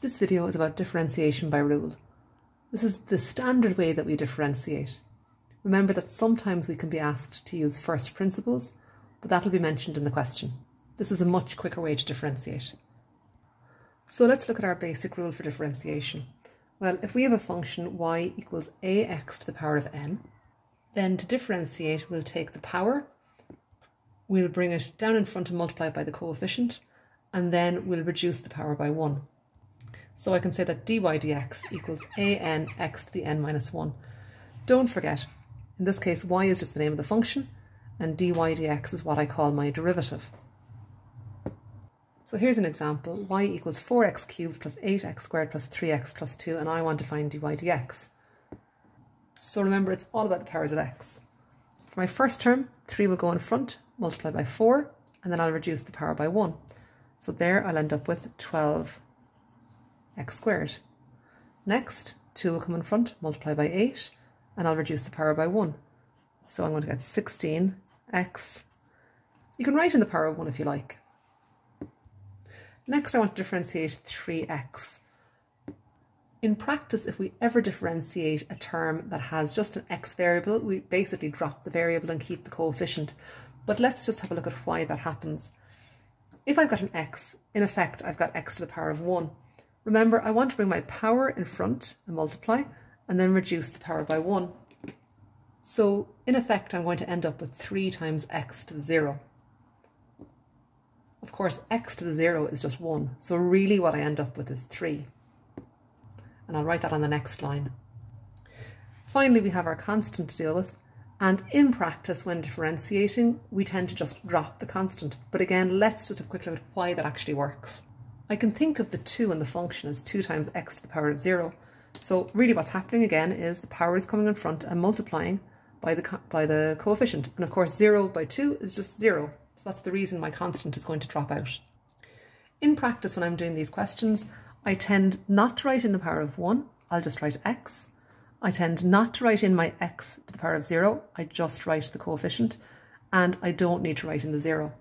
This video is about differentiation by rule. This is the standard way that we differentiate. Remember that sometimes we can be asked to use first principles, but that will be mentioned in the question. This is a much quicker way to differentiate. So let's look at our basic rule for differentiation. Well, if we have a function y equals ax to the power of n, then to differentiate we'll take the power, we'll bring it down in front and multiply it by the coefficient, and then we'll reduce the power by 1. So I can say that dy dx equals an x to the n minus 1. Don't forget, in this case y is just the name of the function, and dy dx is what I call my derivative. So here's an example, y equals 4x cubed plus 8x squared plus 3x plus 2, and I want to find dy dx. So remember, it's all about the powers of x. For my first term, 3 will go in front, multiplied by 4, and then I'll reduce the power by 1. So there I'll end up with 12x squared. Next, 2 will come in front, multiply by 8, and I'll reduce the power by 1. So I'm going to get 16x. You can write in the power of 1 if you like. Next, I want to differentiate 3x. In practice, if we ever differentiate a term that has just an x variable, we basically drop the variable and keep the coefficient. But let's just have a look at why that happens. If I've got an x, in effect, I've got x to the power of 1. Remember, I want to bring my power in front and multiply, and then reduce the power by 1. So, in effect, I'm going to end up with 3 times x to the 0. Of course, x to the 0 is just 1, so really what I end up with is 3. And I'll write that on the next line. Finally, we have our constant to deal with, and in practice, when differentiating, we tend to just drop the constant. But again, let's just have a quick look at why that actually works. I can think of the 2 in the function as 2 times x to the power of 0. So really what's happening again is the power is coming in front and multiplying by the coefficient. And of course 0 by 2 is just 0. So that's the reason my constant is going to drop out. In practice, when I'm doing these questions, I tend not to write in the power of 1. I'll just write x. I tend not to write in my x to the power of 0. I just write the coefficient. And I don't need to write in the 0.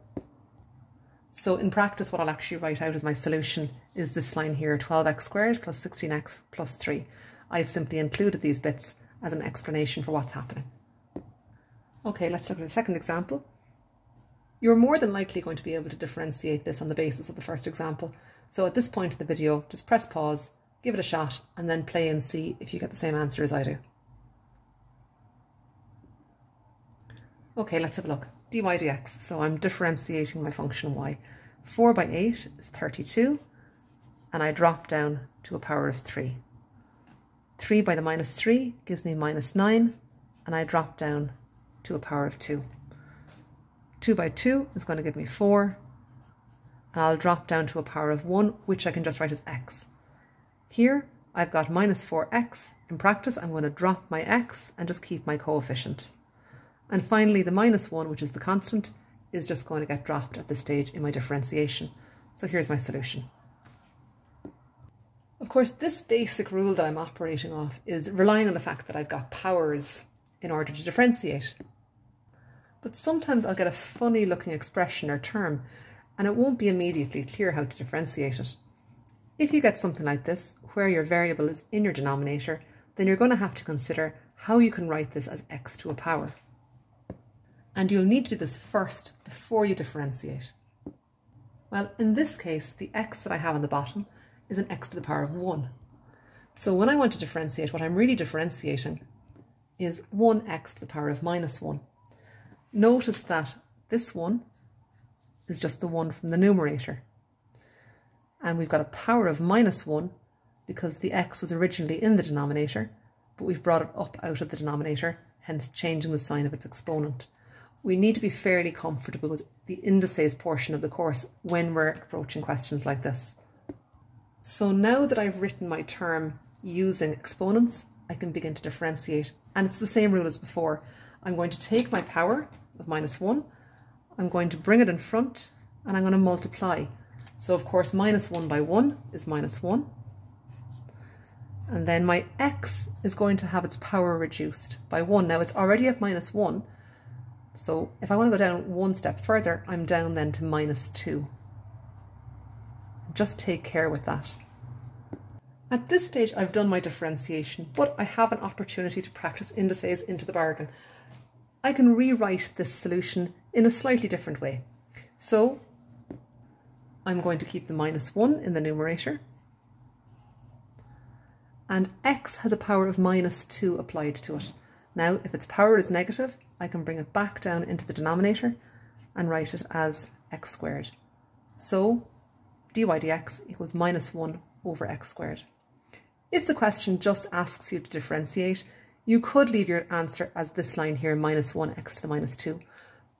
So in practice, what I'll actually write out as my solution is this line here, 12x squared plus 16x plus 3. I've simply included these bits as an explanation for what's happening. Okay, let's look at a second example. You're more than likely going to be able to differentiate this on the basis of the first example. So at this point in the video, just press pause, give it a shot, and then play and see if you get the same answer as I do. Okay, let's have a look. Dy dx, so I'm differentiating my function y. 4 by 8 is 32, and I drop down to a power of 3. 3 by the minus 3 gives me minus 9, and I drop down to a power of 2. 2 by 2 is going to give me 4, and I'll drop down to a power of 1, which I can just write as x. Here I've got minus 4x. In practice, I'm going to drop my x and just keep my coefficient. And finally, the minus 1, which is the constant, is just going to get dropped at this stage in my differentiation. So here's my solution. Of course, this basic rule that I'm operating off is relying on the fact that I've got powers in order to differentiate. But sometimes I'll get a funny looking expression or term, and it won't be immediately clear how to differentiate it. If you get something like this, where your variable is in your denominator, then you're going to have to consider how you can write this as x to a power. And you'll need to do this first before you differentiate. Well, in this case, the x that I have on the bottom is an x to the power of 1. So when I want to differentiate, what I'm really differentiating is 1x to the power of minus 1. Notice that this 1 is just the 1 from the numerator. And we've got a power of minus 1 because the x was originally in the denominator, but we've brought it up out of the denominator, hence changing the sign of its exponent. We need to be fairly comfortable with the indices portion of the course when we're approaching questions like this. So now that I've written my term using exponents, I can begin to differentiate. And it's the same rule as before. I'm going to take my power of minus 1, I'm going to bring it in front, and I'm going to multiply. So of course minus 1 by 1 is minus 1. And then my x is going to have its power reduced by 1. Now it's already at minus 1. So if I want to go down one step further, I'm down then to minus 2. Just take care with that. At this stage, I've done my differentiation, but I have an opportunity to practice indices into the bargain. I can rewrite this solution in a slightly different way. So I'm going to keep the -1 in the numerator. And x has a power of -2 applied to it. Now, if its power is negative, I can bring it back down into the denominator and write it as x squared. So dy dx equals -1 over x squared. If the question just asks you to differentiate, you could leave your answer as this line here, -1x to the -2.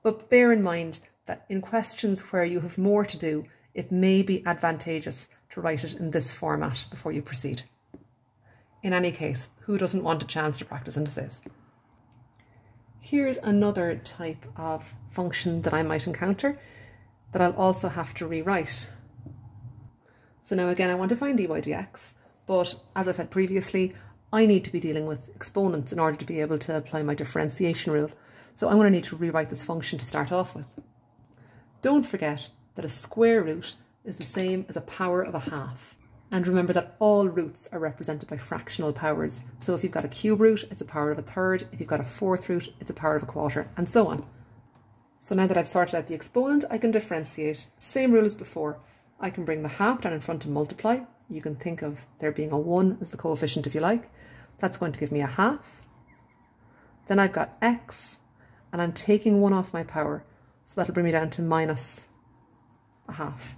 But bear in mind that in questions where you have more to do, it may be advantageous to write it in this format before you proceed. In any case, who doesn't want a chance to practice indices? Here's another type of function that I might encounter that I'll also have to rewrite. So now again, I want to find dy dx, but as I said previously, I need to be dealing with exponents in order to be able to apply my differentiation rule. So I'm going to need to rewrite this function to start off with. Don't forget that a square root is the same as a power of a half. And remember that all roots are represented by fractional powers. So if you've got a cube root, it's a power of a third. If you've got a fourth root, it's a power of a quarter, and so on. So now that I've sorted out the exponent, I can differentiate. Same rule as before. I can bring the half down in front to multiply. You can think of there being a 1 as the coefficient if you like. That's going to give me a half. Then I've got x, and I'm taking 1 off my power. So that'll bring me down to minus a half.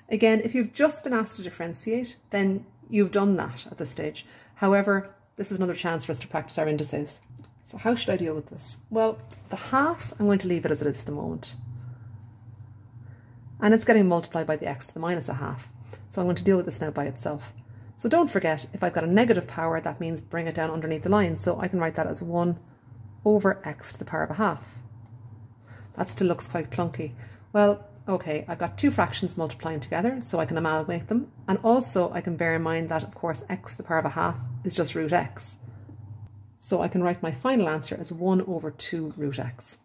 Again, if you've just been asked to differentiate, then you've done that at this stage. However, this is another chance for us to practice our indices. So how should I deal with this? Well, the half, I'm going to leave it as it is for the moment. And it's getting multiplied by the x to the minus a half. So I'm going to deal with this now by itself. So don't forget, if I've got a negative power, that means bring it down underneath the line. So I can write that as 1 over x to the power of a half. That still looks quite clunky. Well, okay, I've got two fractions multiplying together, so I can amalgamate them. And also I can bear in mind that, of course, x to the power of a half is just root x. So I can write my final answer as 1 over 2 root x.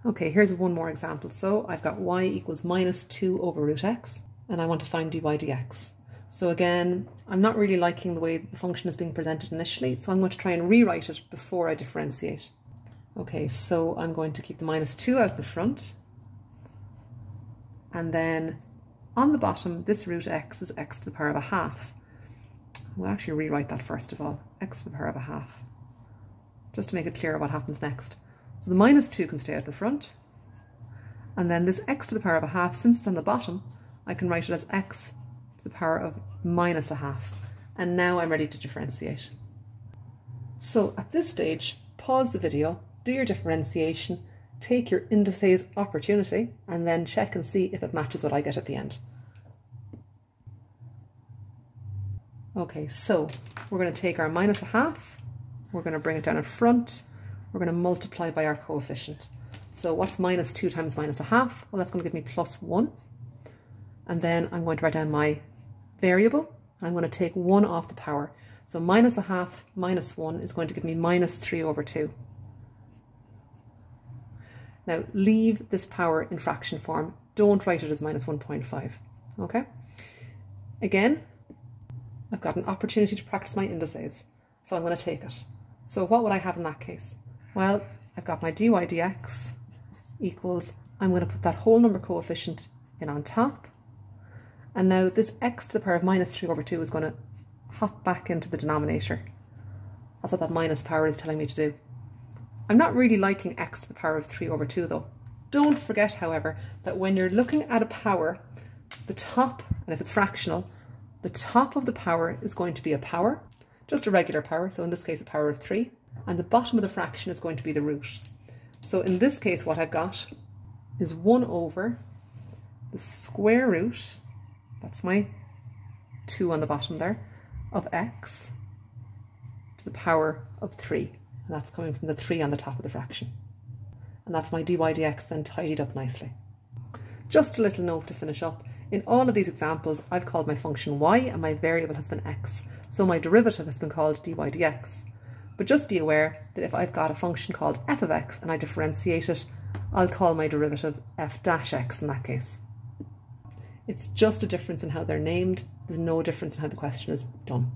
Okay, here's one more example. So I've got y equals -2 over root x, and I want to find dy dx. So again, I'm not really liking the way the function is being presented initially, so I'm going to try and rewrite it before I differentiate. Okay, so I'm going to keep the -2 out the front. And then on the bottom, this root x is x to the power of a half. We'll actually rewrite that first of all, x to the power of a half, just to make it clear what happens next. So the -2 can stay out in front. And then this x to the power of a half, since it's on the bottom, I can write it as x to the power of minus a half. And now I'm ready to differentiate. So at this stage, pause the video, do your differentiation, take your indices opportunity, and then check and see if it matches what I get at the end. Okay, so we're going to take our minus a half, we're going to bring it down in front, we're going to multiply by our coefficient. So what's -2 times minus a half? Well, that's going to give me +1. And then I'm going to write down my variable. I'm going to take 1 off the power. So minus a half minus 1 is going to give me -3 over 2. Now leave this power in fraction form. Don't write it as -1.5. Okay? Again, I've got an opportunity to practice my indices, so I'm going to take it. So what would I have in that case? Well, I've got my dy dx equals, I'm going to put that whole number coefficient in on top. And now this x to the power of -3 over 2 is going to hop back into the denominator. That's what that minus power is telling me to do. I'm not really liking x to the power of 3 over 2 though. Don't forget, however, that when you're looking at a power, the top, and if it's fractional, the top of the power is going to be a power, just a regular power, so in this case a power of 3, and the bottom of the fraction is going to be the root. So in this case what I've got is 1 over the square root, that's my 2 on the bottom there, of x to the power of 3. And that's coming from the 3 on the top of the fraction. And that's my dy dx then tidied up nicely. Just a little note to finish up. In all of these examples, I've called my function y and my variable has been x. So my derivative has been called dy dx. But just be aware that if I've got a function called f of x and I differentiate it, I'll call my derivative f dash x in that case. It's just a difference in how they're named. There's no difference in how the question is done.